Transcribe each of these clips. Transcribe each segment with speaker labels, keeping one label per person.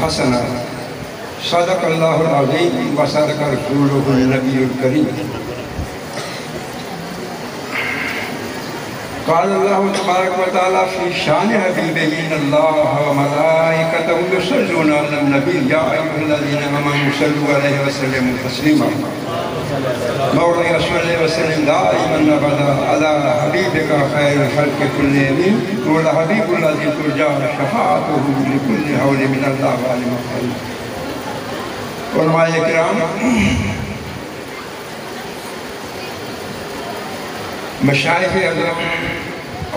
Speaker 1: حسنا صدق اللہ العظیم و صدق رسولہ النبی الکریم۔ قال اللہ تبارک و تعالیٰ فی شان حبیبہ ان اللہ و ملائکتہ یصلون علی النبی یا ایھا الذین آمنوا صلوا علیہ وسلموا تسلیما۔ مولانا صلی وسلم دائما ابدا علی حبیبک خیر الخلق کلہم والحبیب الذی ترجى شفاعتہ لکل حول من اللہ علیہ وسلم۔ علماء کرام، مشائخ اعظم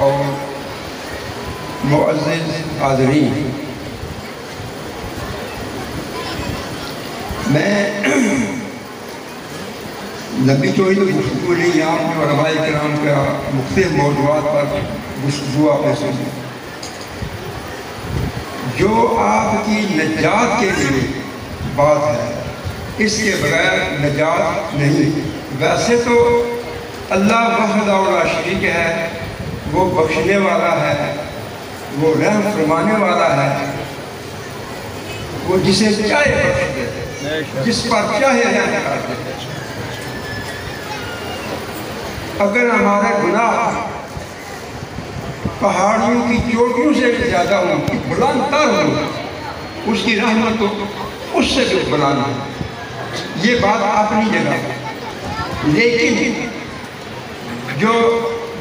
Speaker 1: اور معزز حاضرین، میں لمبی چوڑی گفتگو نہیں، یہاں پر علماء کرام کا مختلف موضوعات پر گفتگو آپ نے سنی۔ جو آپ کی نجات کے لیے بات ہے، اس کے بغیر نجات نہیں۔ ویسے تو اللہ وحدہ لا شریک ہے، وہ بخشنے والا ہے، وہ رحم فرمانے والا ہے، وہ جسے چاہے بخش دے، جس پر چاہے رحم کر دے۔ اگر ہمارے گناہ پہاڑیوں کی چوٹیوں سے بھی زیادہ ہوں، بلند تر ہوں، اس کی رحمت تو اس سے بھی بلند ہے۔ یہ بات اپنی جگہ، لیکن جو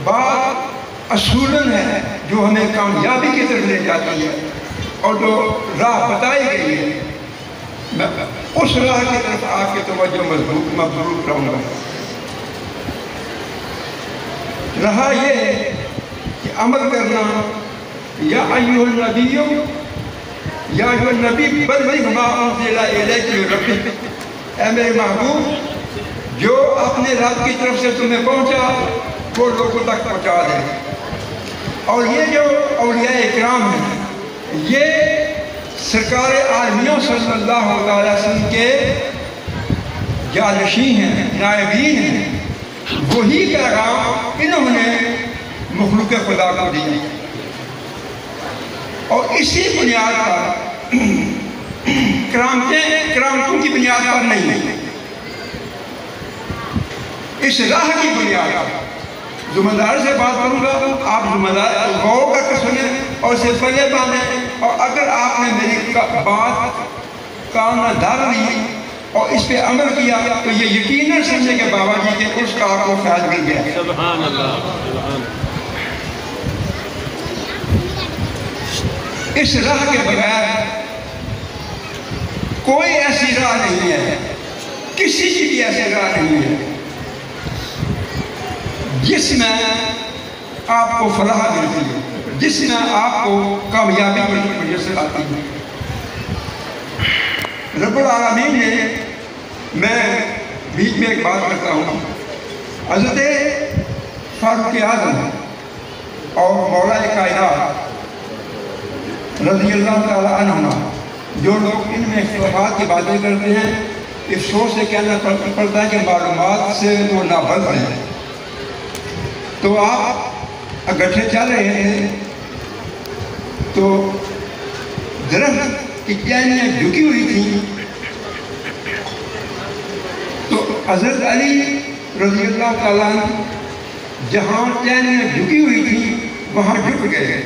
Speaker 1: بات اصولاً ہے، جو ہمیں کامیابی کی طرف لے جاتی ہے اور جو راہ بتائی گئی ہے، میں اس راہ کی طرف آپ کی توجہ مبذول کروں گا۔ رہا یہ ہے کہ عمل کرنا، یا ایھا النبی یا ایھا النبی بلغ ما انزل الیک من ربک، اے میرے محبوب جو اپنے رب کی طرف سے تمہیں پہنچا وہ لوگوں تک پہنچا دے۔ اور یہ جو اولیاء اکرام ہیں، یہ سرکار عالمیوں صلی اللہ علیہ وسلم کے جانشین ہیں، نائبین ہیں۔ وہی پیغام انہوں نے مخلوق خدا کو دیا، اور اسی بنیاد پر کرامتوں کی بنیاد پر نہیں، اس راہ کی بنیاد پر۔ ذمہ داری سے بات کروں گا، آپ ذمہ داری غور کر کے سنیں اور اسے پلے باندھیں، اور اگر آپ نے میری بات کان میں ڈال لی اور اس پہ عمل کیا تو یہ یقیناً سمجھے کہ بابا جی کے اس کا آپ کو فیض مل گیا۔
Speaker 2: سبحان اللہ۔
Speaker 1: اس راہ کے بغیر کوئی ایسی راہ نہیں ہے، کسی کی بھی ایسی راہ نہیں ہے جس میں آپ کو فلاح ملتی ہے، جس میں آپ کو کامیابی میسر آتی ہے۔ رب العالمین نے، میں بیچ میں ایک بات کرتا ہوں، حضرت فاروق اعظم اور مولا کائنات رضی اللہ تعالیٰ عنہ، جو لوگ ان میں اختلافات کی باتیں کرتے ہیں، افسوس سے کہنا پڑتا ہے کہ معلومات سے وہ نابلد ہیں۔ تو آپ اگٹھے چل رہے تھے تو درخت کی ٹہنیاں جھکی ہوئی تھیں، تو حضرت علی رضی اللہ تعالیٰ عنہ جہاں ٹہنیاں جھکی ہوئی تھیں وہاں جھک گئے۔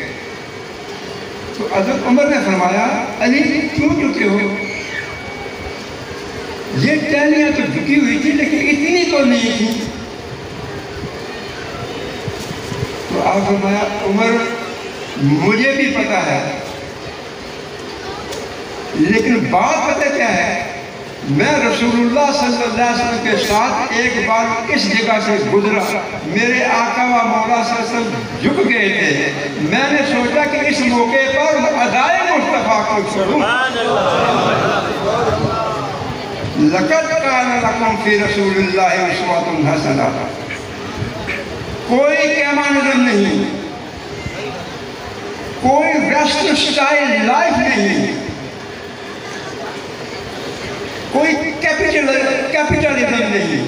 Speaker 1: تو حضرت عمر نے فرمایا، علی کیوں جھکے ہو؟ یہ ٹہنیاں تو جھکی ہوئی تھی لیکن اتنی تو نہیں تھی۔ تو آپ فرمایا، عمر مجھے بھی پتا ہے، لیکن بات پتہ کیا ہے، میں رسول اللہ صلی اللہ علیہ وسلم کے ساتھ ایک بار اس جگہ سے گزرا، میرے آقا و مولا صلی اللہ علیہ وسلم جھک گئے تھے، میں نے سوچا کہ اس موقع پر ادائے مصطفیٰ کو چھوڑوں۔ لَقَدْ كَانَ لَكُمْ فِي رَسُولِ اللَّهِ أُسْوَةٌ حَسَنَةٌ۔ کوئی کیما نظم نہیں، کوئی ویسٹرن سٹائل لائف نہیں، کوئی کیپٹلزم نہیں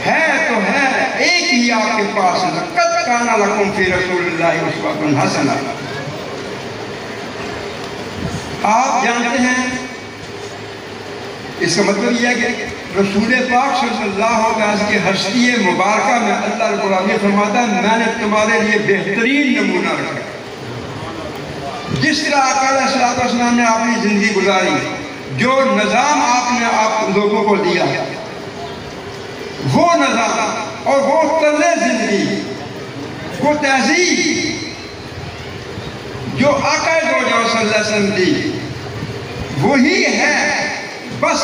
Speaker 1: ہے، تو ہے ایک ہی آپ کے پاس، لَقَدْ كَانَ لَكُمْ فِي رَسُولِ اللَّهِ أُسْوَةٌ حَسَنَةٌ۔ آپ جانتے ہیں اس کا مطلب یہ ہے کہ رسول پاک صلی اللہ علیہ وسلم کی ہستی مبارکہ میں اللہ رب العالمین فرماتا ہے میں نے تمہارے لیے بہترین نمونہ رکھا. جس طرح آقا علیہ السلام نے اپنی زندگی گزاری، جو نظام آپ نے آپ لوگوں کو دیا، وہ نظام اور وہ طرز زندگی، وہ تہذیب جو آقا دو جہاں صلی اللہ علیہ وسلم دی، وہی ہے. بس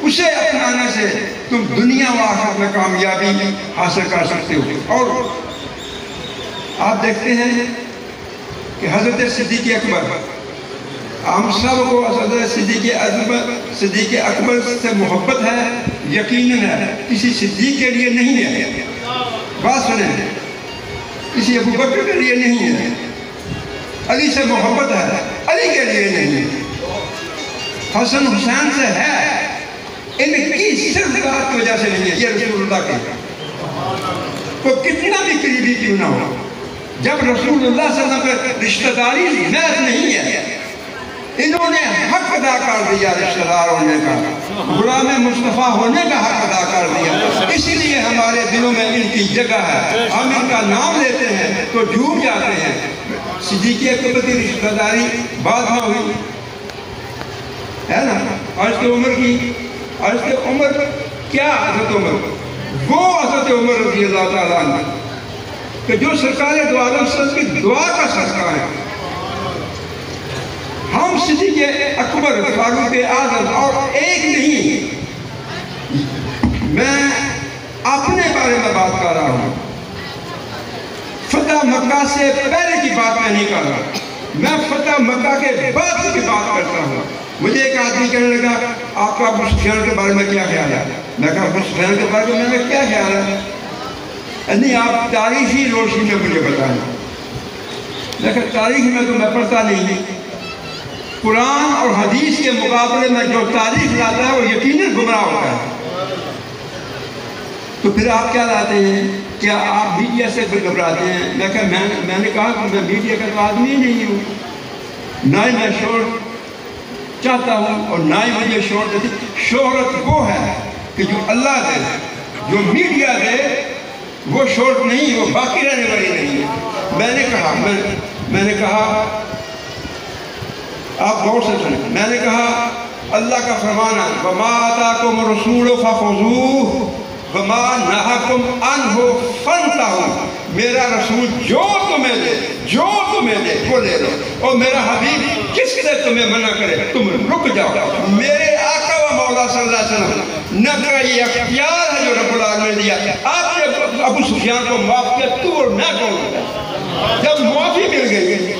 Speaker 1: اسے اپنانے سے تم دنیا و آخرت میں کامیابی حاصل کر سکتے ہو. اور آپ دیکھتے ہیں کہ حضرت صدیق اکبر، ہم سب کو حضرت صدیق اکبر سے محبت ہے، یقیناً ہے، کسی صدیق کے لیے نہیں ہے. بات سنیں، کسی ابو بکر کے لیے نہیں ہے. علی سے محبت ہے، علی کے لیے نہیں ہے. حسن حسین سے ہے، ان کی صرف ذات کی وجہ سے نہیں ہے. یہ رسول اللہ کے تو کتنا بھی قریبی کیوں نہ ہو، جب رسول اللہ صلی اللہ علیہ وسلم پر رشتہ داری محض نہیں ہے، انہوں نے حق ادا کر دیا رشتہ دار ہونے کا، غلام مصطفیٰ ہونے کا حق ادا کر دیا. اسی لیے ہمارے دلوں میں ان کی جگہ ہے. ہم ان کا نام لیتے ہیں تو جھوم جاتے ہیں. صدیق اکبر کی رشتہ داری بعد میں ہوئی ہے نا. حضرت عمر کی، حضرت عمر کیا، حضرت عمر وہ حضرت عمر رضی اللہ تعالیٰ عنہ کہ جو سرکار دو عالم صلی اللہ علیہ وسلم کی دعا کا صدقہ ہے. ہم صدیق اکبر، فاروق اعظم اور ایک نہیں، میں اپنے بارے میں بات کر رہا ہوں. فتح مکہ سے پہلے کی بات میں نہیں کر رہا، میں فتح مکہ کے بعد کی بات کرتا ہوں. مجھے ایک آدمی کہنے لگا آپ کا ابو سفیان کے بارے میں کیا خیال ہے؟ میں کہا ابو سفیان کے بارے میں کیا خیال ہے؟ نہیں، آپ تاریخی روشنی میں مجھے بتائیں. لیکن تاریخ میں تو میں پڑھتا نہیں. قرآن اور حدیث کے مقابلے میں جو تاریخ لاتا ہے وہ یقیناً گمراہ ہوتا ہے. تو پھر آپ کیا لاتے ہیں؟ کیا آپ میڈیا سے پھر گھبراتے ہیں؟ میں نے کہا کہ میں میڈیا کا تو آدمی ہی نہیں ہوں، نہ ہی میں شہرت چاہتا ہوں اور نہ ہی مجھے شہرت دیتی. شہرت وہ ہے کہ جو اللہ دے، جو میڈیا دے وہ شہرت نہیں، وہ باقی رہنے والی نہیں ہے. میں نے کہا آپ غور سے سنیں، میں نے کہا اللہ کا فرمان ہے وَمَا آتَاكُمُ الرَّسُولُ فَخُذُوهُ وَمَا نَهَاكُمْ عَنْهُ فَانْتَهُوا. میرا رسول جو تمہیں دے وہ لے لو، اور میرا حبیب جس سے تمہیں منع کرے تم رک جاؤ. میرے آقا و مولا صلی اللہ علیہ وسلم نہ کا یہ اختیار ہے جو رب العالمین نے دیا. آپ نے ابو سفیان کو معاف کیا، تو اور میں کون؟ جب معافی مل گئی،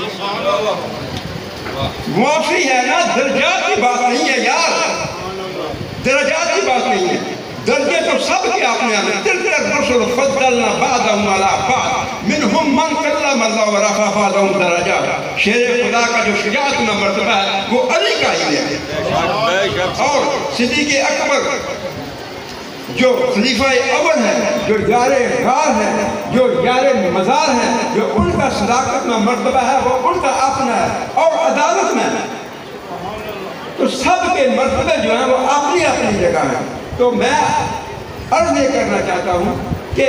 Speaker 1: معافی ہے نا، درجات کی بات نہیں ہے یار، درجات کی بات نہیں ہے. درجے تو سب کے اپنے آنے. تلک الرسل فضلنا بعضهم على بعض منهم من کلم اللہ ورفع بعضهم درجات. شیر خدا کا جو شجاعت میں مرتبہ ہے وہ علی کا ہی ہے. اور صدیق اکبر جو خلیفہ اول ہے، جو یار غار ہے، جو یار مزار ہے، جو ان کا صداقت میں مرتبہ ہے وہ ان کا اپنا ہے. اور عدالت میں تو سب کے مرتبے جو ہیں وہ اپنی اپنی جگہ ہیں. تو میں عرض یہ کرنا چاہتا ہوں کہ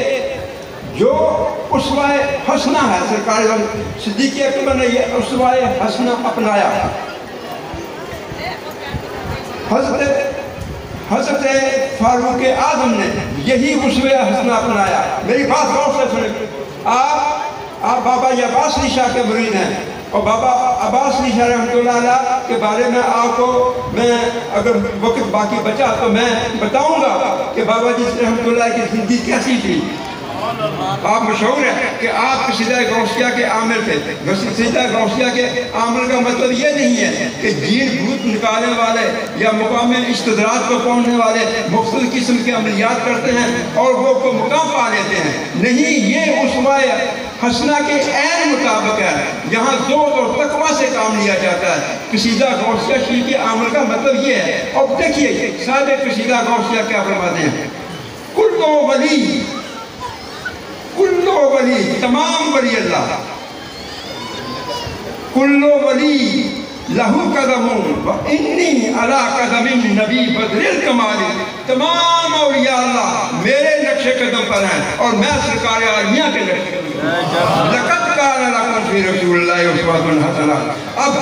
Speaker 1: جو اسوہ حسنہ ہے، سرکار صدیق اکبر نے یہ اسوہ حسنہ اپنایا. حضرت فاروق اعظم نے یہی اسوہ حسنہ اپنایا. میری بات غور سے سنیں. آپ بابا عباس علی شاہ کے مرید ہیں، اور بابا عباس علی شاہ رحمۃ اللہ علیہ کے بارے میں آپ کو میں اگر وقت باقی بچا تو میں بتاؤں گا کہ بابا جی رحمۃ اللہ کی زندگی کیسی تھی. آپ مشہور ہے کہ آپ قصیدہ غوثیہ کے عامل تھے. قصیدہ غوثیہ کے عامل کا مطلب یہ نہیں ہے کہ جین بھوت نکالنے والے یا مقام استدراج کو پہنچنے والے مختلف قسم کے عملیات کرتے ہیں اور وہ کو مقام پا لیتے ہیں. نہیں، یہ اسوہ حسنہ کے عین مطابق ہے. یہاں زود اور تقویٰ سے کام لیا جاتا ہے. قصیدہ غوثیہ شریف کے عامل کا مطلب یہ ہے. اور دیکھیے صاحب قصیدہ غوثیہ کیا فرماتے ہیں؟ کلو ولی تمام ولی اللہ، کلو ولی لہو قدمون و انی علی قدم نبی بدر الکمال، تمام اولیاء اللہ میرے نقش قدم پر ہیں اور میں سرکار عالمیہ کے نقش قدم پر ہیں۔ لقد کان لکم فی رسول اللہ اسوۃ حسنہ۔ اب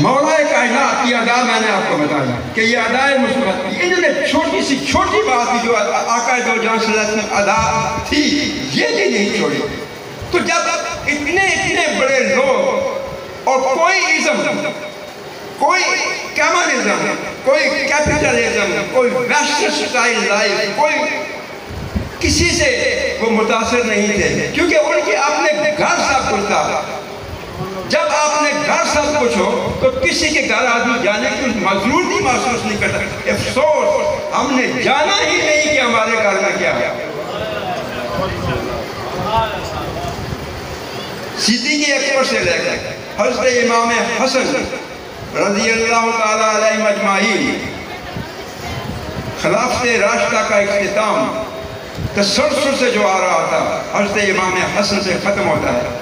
Speaker 1: مولا کائنات کی ادا میں نے آپ کو بتایا کہ یہ ادائے مثبت، انہوں نے چھوٹی سی چھوٹی بات جو آقا دو جہاں صلی اللہ علیہ وسلم ادا تھی یہ بھی نہیں چھوڑی۔ تو جب اتنے بڑے لوگ اور کوئی ازم، کوئی کیمالزم، کوئی کیپٹلزم، کوئی ویسٹرن سٹائل لائف، کوئی کسی سے وہ متاثر نہیں تھے، کیونکہ ان کے اپنے گھر سب کچھ تھا۔ جب آپ نے گھر سب کچھ ہو تو کسی کے گھر آدمی جانے کی مضرور نہیں محسوس نہیں کرتا۔ افسوس ہم نے جانا ہی نہیں کہ ہمارے گھر میں کیا ہے۔ صدیق اکبر سے لے کر حضرت امام حسن رضی اللہ تعالیٰ علیہ مجمعین، خلافت راشدہ کا اختتام تسلسل سے جو آ رہا تھا حضرت امام حسن سے ختم ہوتا ہے،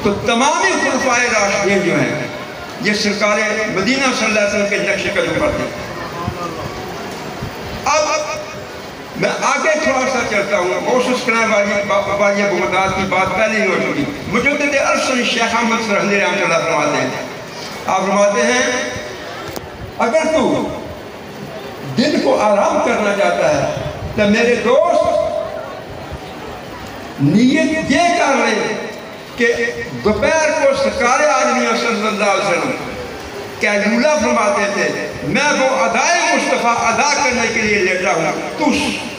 Speaker 1: تو تمام خلفائے راشدین جو ہیں یہ سرکار مدینہ صلی اللہ علیہ وسلم کے نقش قدم پر تھے۔ اب میں آگے تھوڑا سا چلتا ہوں، کوشش کرنے والی بغداد کی بات پہلے ہی ہو چکی۔ مجدد ارسل شیخ احمد سرہندی رحمۃ اللہ فرماتے ہیں، آپ فرماتے ہیں اگر تو دل کو آرام کرنا چاہتا ہے تو میرے دوست نیت یہ کر لے کہ دوپہر کو سرکار عالمیہ صلی اللہ علیہ وسلم کیلولہ فرماتے تھے میں وہ ادائے مصطفیٰ ادا کرنے کے لیے لیٹا ہوں، تو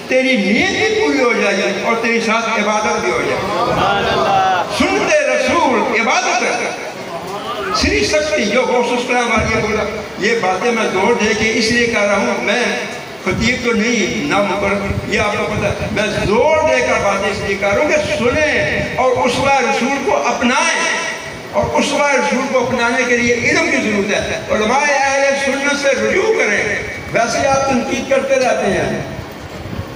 Speaker 1: تیری نیت بھی پوری ہو جائے گی اور تیری ساتھ عبادت بھی ہو جائے گی۔ سنتے رسول عبادت ہے۔ سری سکتی جو غوث والی یہ باتیں میں زور دے کے اس لیے کر رہا ہوں، میں خطیب تو نہیں نہ مقرر، یہ آپ کو پتہ ہے، میں زور دے کر باتیں اس لیے کر رہا ہوں کہ سنیں اور اسوہ رسول کو اپنائیں، اور اسوہ رسول کو اپنانے کے لیے علم کی ضرورت ہے۔ علماء اہل سنت سے رجوع کریں۔ ویسے آپ تنقید کرتے رہتے ہیں،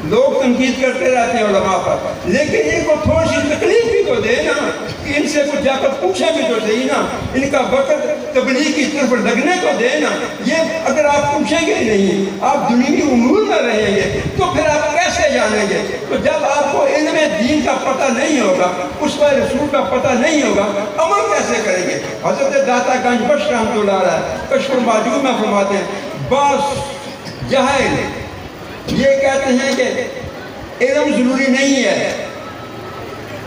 Speaker 1: لوگ تنقید کرتے رہتے ہیں علماء پر، لیکن ان کو تھوڑی سی تکلیف بھی تو دے نا، ان سے کچھ جا کر پوچھیں بھی تو صحیح نا، ان کا وقت تبلیغ کی طرف لگنے تو دے نا۔ یہ اگر آپ پوچھیں گے نہیں، آپ دنیوی امور میں رہیں گے تو پھر آپ کیسے جانیں گے؟ تو جب آپ کو علم دین کا پتہ نہیں ہوگا، اسوہ رسول کا پتہ نہیں ہوگا، عمل کیسے کریں گے؟ حضرت داتا گنج بخش رحمۃ اللہ علیہ کشف الماجوب میں فرماتے ہیں بعض جاہل یہ کہتے ہیں کہ علم ضروری نہیں ہے،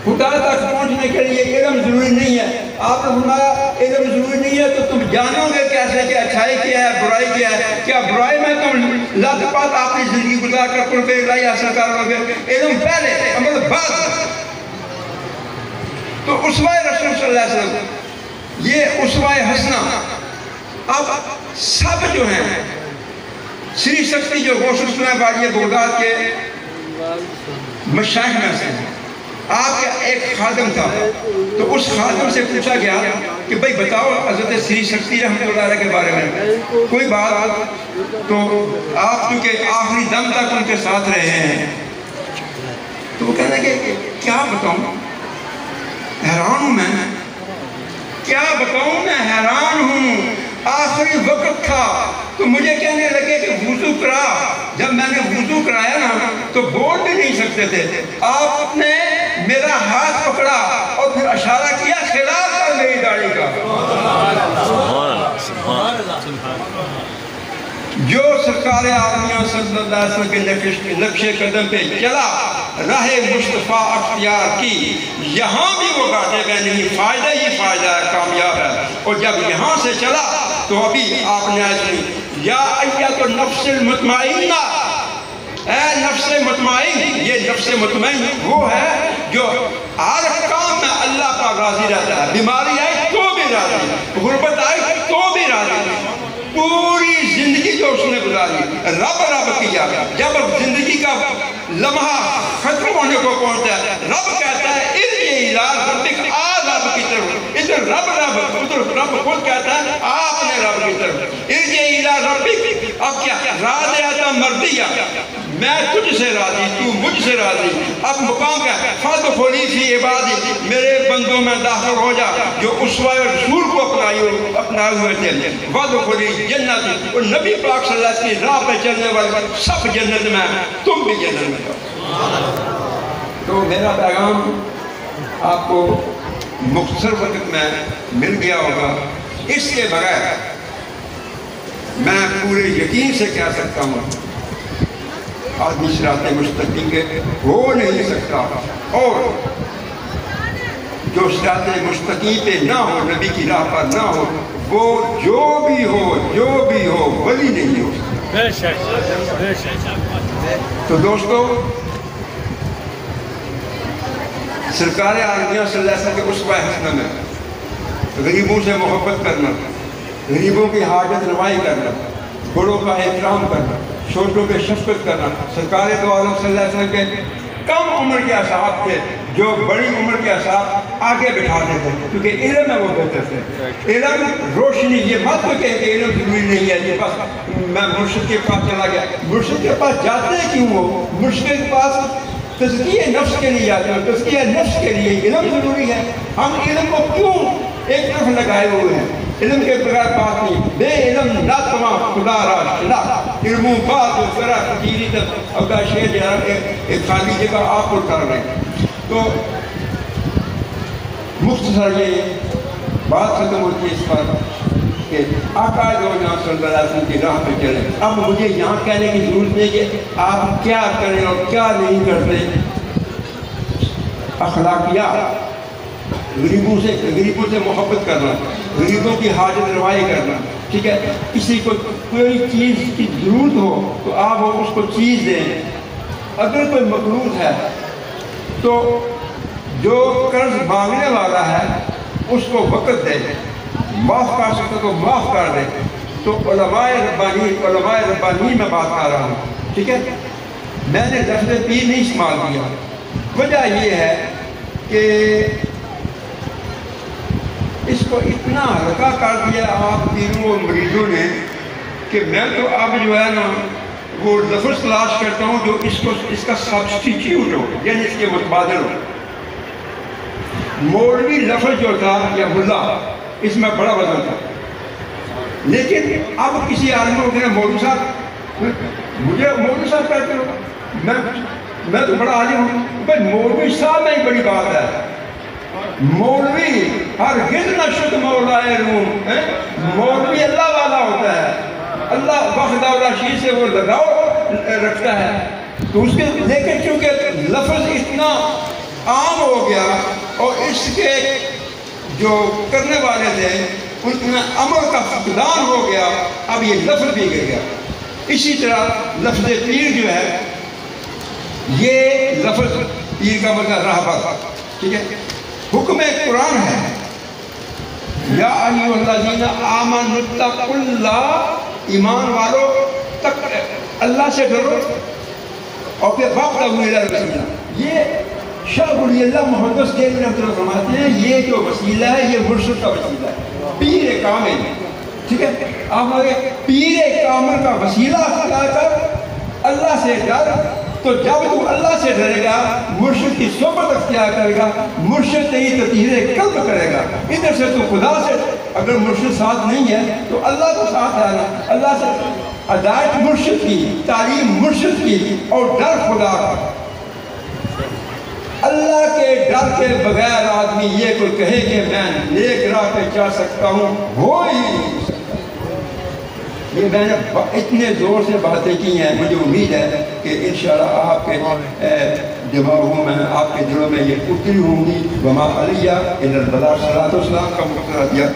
Speaker 1: خدا تک پہنچنے کے لیے علم ضروری نہیں ہے۔ آپ نے فرمایا علم ضروری نہیں ہے تو تم جانو گے کیسے کہ اچھائی کیا ہے برائی کیا ہے؟ کیا برائی میں تم لت پات اپنی زندگی گزار کر قرب الہی حاصل کرو گے؟ علم پہلے عمل بعد۔ تو اسوہ رسول صلی اللہ علیہ وسلم یہ اسوہ حسنہ اب سب جو ہیں سری سکتی جو غوث السلام والی بغداد کے مشائخ میں سے ہیں، آپ کا ایک خادم تھا، تو اس خادم سے پوچھا گیا کہ بھائی بتاؤ حضرت سری سکتی رحمۃ اللہ علیہ کے بارے میں کوئی بات، تو آپ کیونکہ آخری دم تک ان کے ساتھ رہے ہیں، تو وہ کہنے کہ کیا بتاؤں، حیران ہوں میں، کیا بتاؤں میں حیران ہوں، آخری وقت تھا تو مجھے کہنے لگے کہ وضو کرا۔ جب میں نے وضو کرایا نا تو بول بھی نہیں سکتے تھے، آپ نے میرا ہاتھ پکڑا اور پھر اشارہ کیا خلاف کر میری داڑھی کا۔ جو سرکار عالمیہ صلی اللہ علیہ وسلم کے نقش قدم پہ چلا، راہ مصطفیٰ اختیار کی، یہاں بھی وہ گاٹے میں نہیں، فائدہ ہی فائدہ ہے، کامیاب ہے۔ اور جب یہاں سے چلا تو ابھی آپ نے آج یا ایت النفس المطمئنہ، اے نفس مطمئن، یہ نفس مطمئن وہ ہے جو ہر کام میں اللہ کا راضی رہتا ہے، بیماری آئی تو بھی راضی، غربت آئی تو بھی راضی، پوری زندگی جو اس نے گزاری رب رب کیا۔ جب زندگی کا لمحہ ختم ہونے کو پہنچتا ہے، رب کہتا ہے ارجع الی ربک، آ رب کی طرف، ادھر رب رب، ادھر رب خود کہتا ہے آپ اپنے رب کی طرف، ارجع الی ربک، اب کیا راضیہ مرضیہ، میں تجھ سے راضی، تو مجھ سے راضی، اب مقام کیا ہے، فادخلی فی عبادی، میرے بندوں میں داخل ہو جا جو اسوہ رسول کو اپنائے ہوئے تھے، وادخلی جنتی، اور نبی پاک صلی اللہ علیہ وسلم کی راہ پہ چلنے والے سب جنت میں ہیں، تم بھی جنت میں جاؤ۔ تو میرا پیغام آپ کو مختصر وقت میں مل گیا ہوگا، اس کے بغیر میں پورے یقین سے کہہ سکتا ہوں آدمی صراط مستقیم کے ہو نہیں سکتا، اور جو صراط مستقیم پہ نہ ہو، نبی کی راہ پر نہ ہو، وہ جو بھی ہو ولی نہیں ہو سکتا۔ تو دوستو، سرکار عالمیہ صلی اللہ علیہ وسلم کے اسوہ حسنہ میں غریبوں سے محبت کرنا، غریبوں کی حاجت روائی کرنا، بڑوں کا احترام کرنا، چھوٹوں پہ شفقت کرنا۔ سرکار دو عالم صلی اللہ علیہ وسلم کے کم عمر کے اصحاب تھے جو بڑی عمر کے اصحاب آگے بٹھاتے تھے، کیونکہ علم میں وہ بہتر تھے۔ علم روشنی، یہ مت کو کہے کہ علم ضروری نہیں ہے، یہ بس میں مرشد کے پاس چلا گیا۔ مرشد کے پاس جاتے کیوں ہو؟ مرشد کے پاس تزکیہ نفس کے لیے جاتے ہیں، تزکیہ نفس کے لیے علم ضروری ہے۔ ہم علم کو کیوں ایک طرف لگائے ہوئے ہیں؟ علم کے بغیر بات نہیں، بے علم نہ تمام خدا را شلا، علموں بات و ذرا فقیری تک اب کا شعر جناب ایک خالی جگہ آپ کو کر رہے ہیں۔ تو مختصر یہ بات ختم ہوتی ہے اس پر کہ آقا جو جہاں صلی اللہ علیہ وسلم کی راہ پہ چلے۔ اب مجھے یہاں کہنے کی ضرورت نہیں کہ آپ کیا کریں اور کیا نہیں کرتے۔ اخلاقیات، غریبوں سے محبت کرنا، غریبوں کی حاجت روائی کرنا، ٹھیک ہے، کسی کو کوئی چیز کی ضرورت ہو تو آپ اس کو چیز دیں۔ اگر کوئی مقروض ہے تو جو قرض مانگنے والا ہے اس کو وقت دے، معاف کر سکتے تو معاف کر دے۔ تو علماء ربانی میں بات کر رہا ہوں، ٹھیک ہے۔ میں نے لفظ پیر نہیں استعمال کیا، وجہ یہ ہے کہ اس کو اتنا ہلکا کر دیا آپ پیروں اور مریضوں نے کہ میں تو اب جو ہے نا وہ لفظ تلاش کرتا ہوں جو اس کا سبسٹیٹیوٹ ہو، یعنی اس کے متبادل ہو۔ مولوی لفظ جو تھا یا ملا، اس میں بڑا وزن تھا، لیکن اب کسی عالم کو کہنا مولوی صاحب، مجھے مولوی صاحب کہتے ہو، میں تو بڑا عالم ہوں، بھائی مولوی صاحب میں ہی بڑی بات ہے۔ مولوی ہرگز نہ شد مولا روم، مولوی اللہ والا ہوتا ہے، اللہ وحدہ لا شریک سے وہ لگاؤ رکھتا ہے۔ تو اس کے لیکن چونکہ لفظ اتنا عام ہو گیا اور اس کے جو کرنے والے تھے ان میں عمل کا فقدان ہو گیا، اب یہ لفظ بھی گر گیا۔ اسی طرح لفظ پیر جو ہے، یہ لفظ پیر کا مطلب راہبر، ٹھیک ہے۔ حکم قرآن ہے، یا ایھا الذین آمنوا اتقوا اللہ، ایمان والو اللہ سے ڈرو، اور پھر وابتغوا الیہ الوسیلہ۔ یہ شاہ ولی اللہ محدث دہلوی رحمۃ اللہ فرماتے ہیں یہ جو وسیلہ ہے یہ مرشد کا وسیلہ ہے، پیر کامل، ٹھیک ہے۔ آپ آگے پیر کامل کا وسیلہ اختیار کر، اللہ سے ڈر، تو جب تو اللہ سے ڈرے گا، مرشد کی صحبت اختیار کرے گا، مرشد تیری تطہیر قلب کرے گا۔ ادھر سے تو خدا سے، اگر مرشد ساتھ نہیں ہے تو اللہ کو ساتھ آنا، اللہ سے ہدایت مرشد کی، تعلیم مرشد کی، اور ڈر خدا کا۔ اللہ کے ڈر کے بغیر آدمی یہ کوئی کہے کہ میں نیک راہ پہ جا سکتا ہوں، ہو ہی نہیں سکتا۔ یہ میں نے اتنے زور سے باتیں کی ہیں، مجھے امید ہے کہ انشاءاللہ آپ کے دماغوں میں، آپ کے دلوں میں یہ اتری ہوں گی۔ وما علیہ الا البلاغ، صلاۃ و سلام کا مقتضیات۔